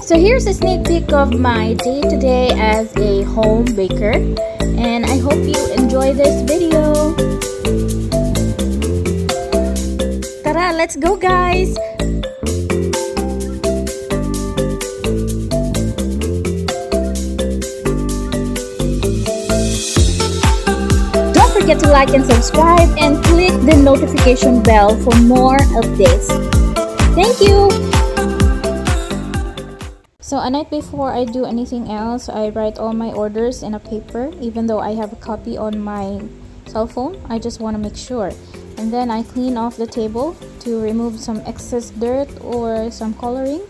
So here's a sneak peek of my day-to-day as a home baker, and I hope you enjoy this video. Tara, let's go guys! Don't forget to like and subscribe and click the notification bell for more updates. Thank you! So a night before I do anything else, I write all my orders in a paper. Even though I have a copy on my cell phone, I just want to make sure. And then I clean off the table to remove some excess dirt or some coloring.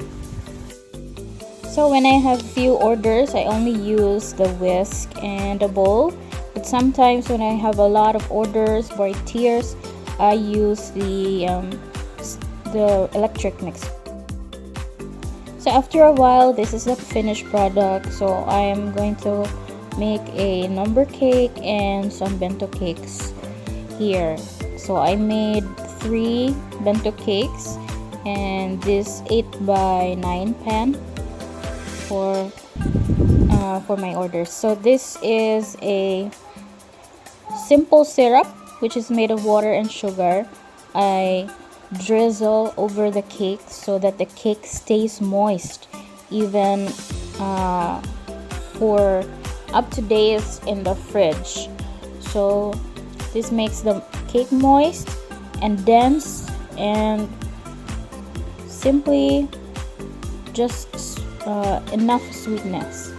So when I have few orders, I only use the whisk and a bowl. But sometimes when I have a lot of orders for tiers, I use the electric mixer. So after a while, this is the finished product. So I am going to make a number cake and some bento cakes here. So I made 3 bento cakes and this 8x9 pan for my orders. So this is a simple syrup which is made of water and sugar. I drizzle over the cake so that the cake stays moist even for up to days in the fridge. So this makes the cake moist and dense and simply just enough sweetness.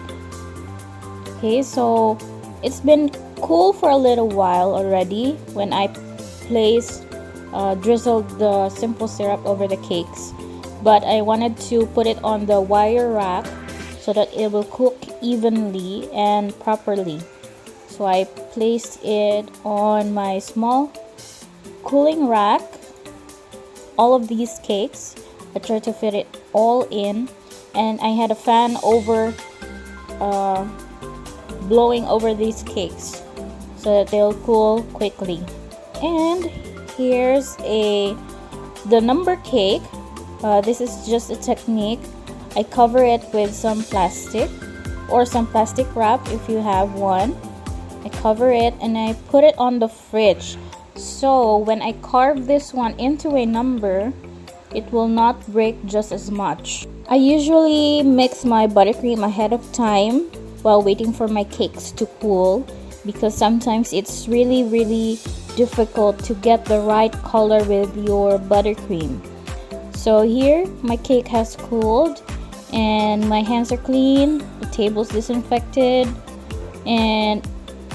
Okay, so it's been cool for a little while already when I placed drizzled the simple syrup over the cakes, but I wanted to put it on the wire rack so that it will cook evenly and properly. So I placed it on my small cooling rack. All of these cakes, I tried to fit it all in, and I had a fan over blowing over these cakes so that they'll cool quickly. And here's the number cake. This is just a technique. I cover it with some plastic or some plastic wrap if you have one. I cover it and I put it on the fridge. So when I carve this one into a number, it will not break just as much. I usually mix my buttercream ahead of time while waiting for my cakes to cool, because sometimes it's really difficult to get the right color with your buttercream. So here my cake has cooled and my hands are clean, the table's disinfected, and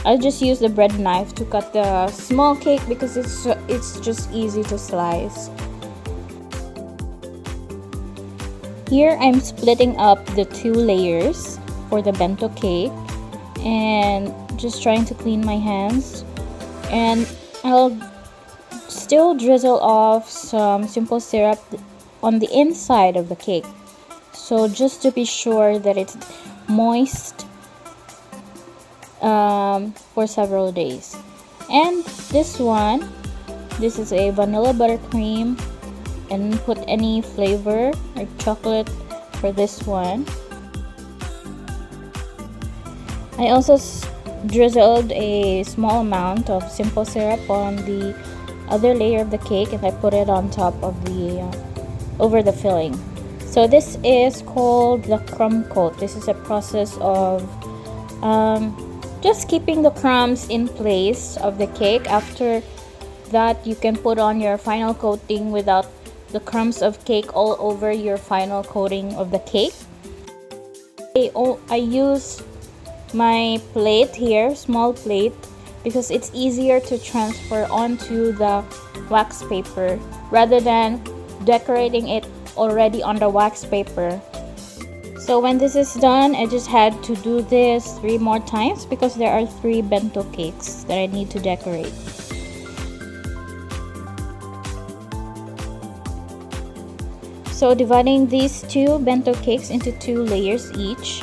I just use the bread knife to cut the small cake because it's just easy to slice. Here I'm splitting up the 2 layers for the bento cake and just trying to clean my hands, and I'll still drizzle off some simple syrup on the inside of the cake, so just to be sure that it's moist for several days. And this is a vanilla buttercream, and put any flavor like chocolate for this one. I also drizzled a small amount of simple syrup on the other layer of the cake, and I put it on top of the over the filling. So this is called the crumb coat. This is a process of just keeping the crumbs in place of the cake. After that, you can put on your final coating without the crumbs of cake all over your final coating of the cake. I use my plate here, small plate, because it's easier to transfer onto the wax paper rather than decorating it already on the wax paper. So when this is done, I just had to do this 3 more times because there are 3 bento cakes that I need to decorate. So dividing these 2 bento cakes into 2 layers each,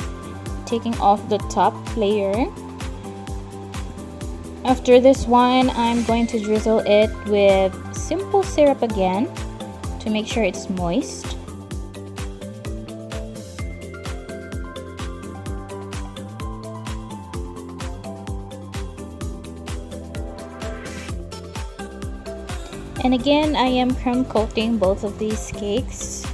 taking off the top layer. After this one, I'm going to drizzle it with simple syrup again to make sure it's moist. And again, I am crumb coating both of these cakes.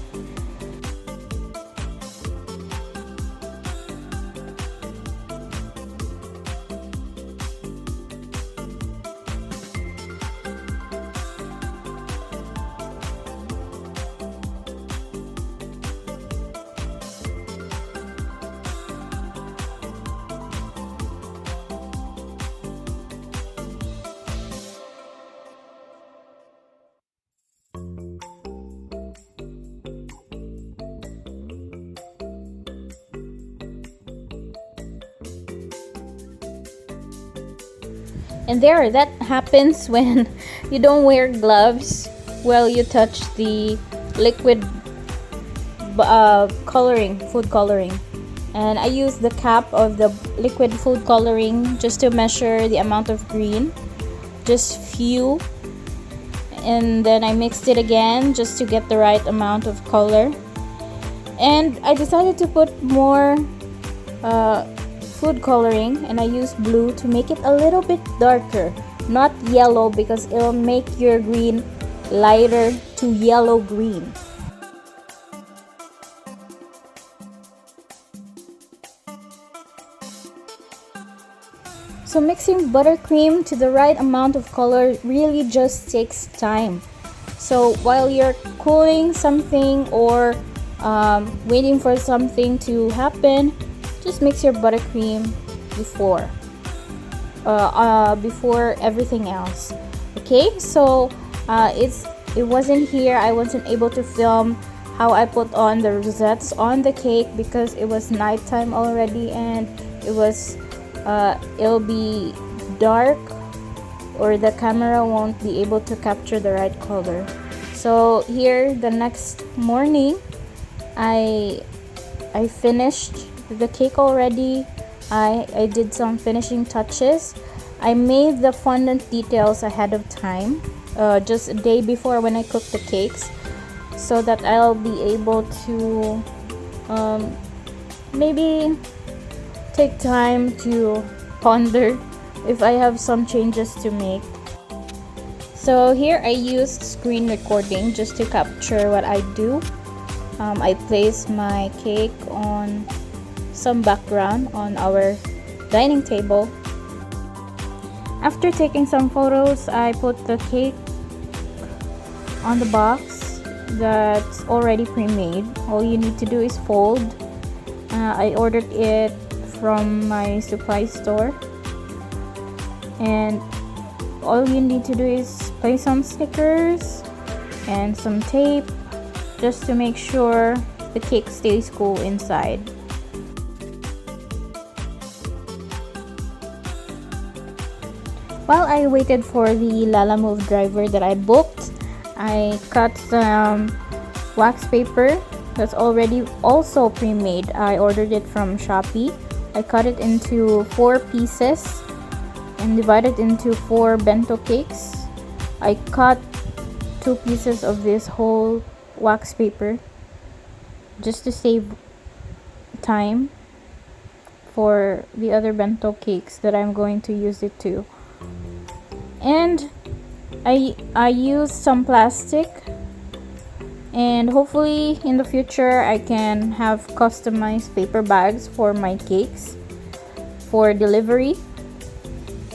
And there, that happens when you don't wear gloves while you touch the liquid food coloring. And I use the cap of the liquid food coloring just to measure the amount of green, just few. And then I mixed it again just to get the right amount of color. And I decided to put more food coloring, and I use blue to make it a little bit darker, not yellow, because it'll make your green lighter to yellow green. So mixing buttercream to the right amount of color really just takes time. So while you're cooling something or waiting for something to happen, just mix your buttercream before everything else. Okay, so it wasn't here. I wasn't able to film how I put on the rosettes on the cake because it was nighttime already, and it'll be dark, or the camera won't be able to capture the right color. So here, the next morning, I finished the cake already. I did some finishing touches. I made the fondant details ahead of time, just a day before when I cooked the cakes, so that I'll be able to maybe take time to ponder if I have some changes to make. So here I used screen recording just to capture what I do. I place my cake on some background on our dining table. After taking some photos, I put the cake on the box that's already pre-made. All you need to do is fold. I ordered it from my supply store, and all you need to do is place some stickers and some tape just to make sure the cake stays cool inside. While I waited for the Lalamove driver that I booked, I cut some wax paper that's already also pre-made. I ordered it from Shopee. I cut it into 4 pieces and divided into 4 bento cakes. I cut 2 pieces of this whole wax paper just to save time for the other bento cakes that I'm going to use it to. And I used some plastic, and hopefully in the future I can have customized paper bags for my cakes for delivery.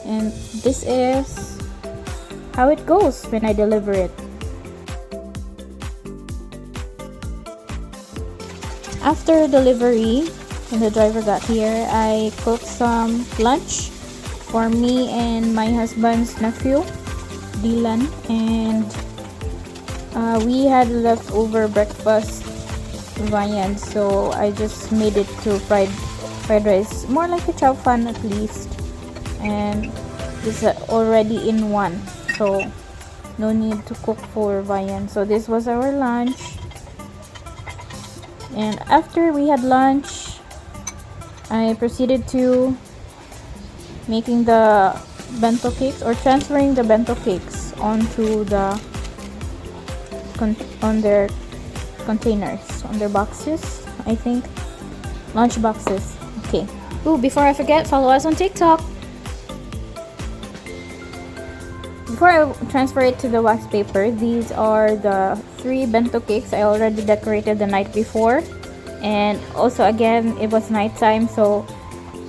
And this is how it goes when I deliver it. After delivery, when the driver got here, I cooked some lunch for me and my husband's nephew, Dylan, and we had leftover breakfast viand, so I just made it to fried rice, more like a chow fan at least, and it's already in one, so no need to cook for viand. So this was our lunch, and after we had lunch, I proceeded to making the bento cakes, or transferring the bento cakes onto the on their containers, on their boxes, I think, lunch boxes. Okay. Ooh, before I forget, follow us on TikTok. Before I transfer it to the wax paper, these are the 3 bento cakes I already decorated the night before. And also again, it was nighttime, so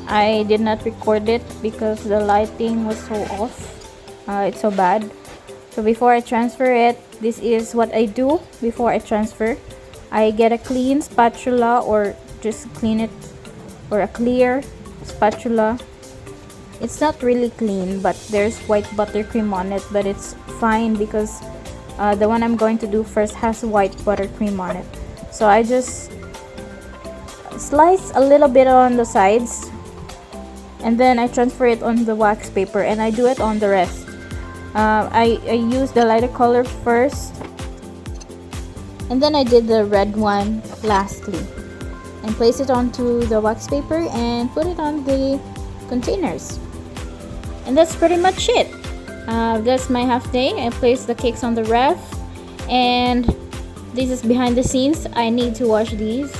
I did not record it because the lighting was so off. It's so bad. So before I transfer it, this is what I do before I transfer. I get a clean spatula, or just clean it, or a clear spatula. It's not really clean, but there's white buttercream on it, but it's fine because the one I'm going to do first has white buttercream on it. So I just slice a little bit on the sides, and then I transfer it on the wax paper, and I do it on the rest. I use the lighter color first, and then I did the red one lastly, and place it onto the wax paper and put it on the containers. And that's pretty much it. That's my half day. I placed the cakes on the ref, and this is behind the scenes. I need to wash these.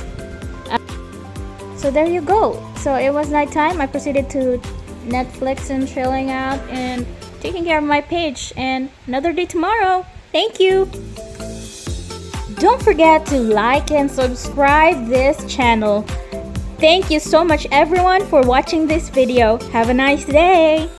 So there you go. So it was nighttime. I proceeded to Netflix and chilling out and taking care of my page, and another day tomorrow. Thank you. Don't forget to like and subscribe this channel. Thank you so much everyone for watching this video. Have a nice day.